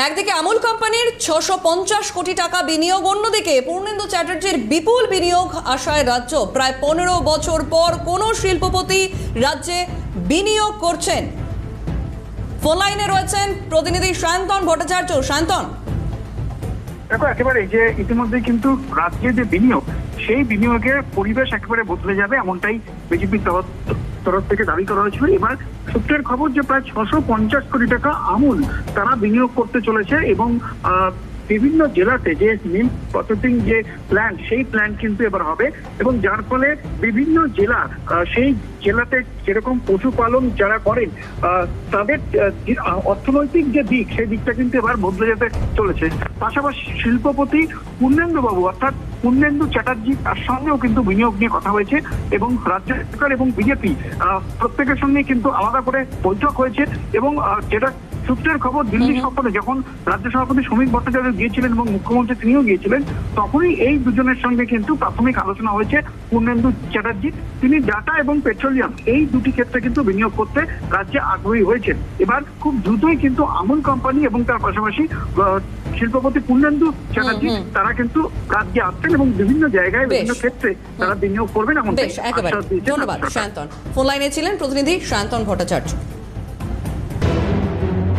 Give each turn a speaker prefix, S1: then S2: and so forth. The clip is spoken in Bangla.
S1: একদিকে আমুল কোম্পানির 650 কোটি টাকা বিনিয়োগ, অন্যদিকে পূর্ণেন্দু চ্যাটার্জির বিপুল বিনিয়োগ আশায় রাজ্য। প্রায় 15 বছর পর কোন শিল্পপতি রাজ্যে বিনিয়োগ করছেন। ফোন লাইনে রয়েছেন প্রতিনিধি সায়ন্তন ভট্টাচার্য। সায়ন্তন,
S2: দেখো, একেবারে যে ইতিমধ্যে কিন্তু রাজ্যে যে বিনিয়োগ, সেই বিনিয়োগের পরিবেশ একেবারে বদলে যাবে, এমনটাই বিজেপির তরফ থেকে দাবি করা হয়েছিল। এবার সূত্রের খবর যে প্রায় 650 কোটি টাকা আমুল তারা বিনিয়োগ করতে চলেছে এবং বিভিন্ন জেলাতে যে মিল্ক প্রসেসিং যে প্ল্যান্ট, সেই প্ল্যান্ট কিন্তু এবার হবে এবং যার ফলে বিভিন্ন জেলা, সেই জেলাতে যেরকম পশুপালন যারা করেন তাদের অর্থনৈতিক যে দিক, সেই দিকটা কিন্তু এবার বদলে যেতে চলেছে। পাশাপাশি শিল্পপতি পূর্ণেন্দু বাবু অর্থাৎ পূর্ণেন্দু চ্যাটার্জি, তার সঙ্গেও কিন্তু বিনিয়োগ নিয়ে কথা হয়েছে এবং রাজ্য সরকার এবং বিজেপি প্রত্যেকের সঙ্গে কিন্তু আলাদা করে বৈঠক হয়েছে এবং যেটা সূত্রের খবর, দিল্লি সফরে যখন রাজ্য সভাপতি শ্রমিক ভট্টাচার্য গিয়েছিলেন এবং মুখ্যমন্ত্রী তিনিও গিয়েছিলেন, তখনই এই দুজনের সঙ্গে কিন্তু প্রাথমিক আলোচনা হয়েছে। পূর্ণেন্দু চ্যাটার্জি তিনি ডাটা এবং পেট্রোলিয়াম এই দুটি ক্ষেত্রে কিন্তু বিনিয়োগ করতে রাজ্যে আগ্রহী হয়েছেন। এবার খুব দ্রুতই কিন্তু আমুল কোম্পানি এবং তার পাশাপাশি শিল্পপতি পূর্ণেন্দু চ্যাটার্জি তারা কিন্তু রাজ্যে আসছেন এবং বিভিন্ন জায়গায় বিভিন্ন ক্ষেত্রে তারা বিনিয়োগ করবেন। এমন
S1: ধন্যবাদ সায়ন্তন। ফোন লাইনে ছিলেন প্রতিনিধি সায়ন্তন ভট্টাচার্য।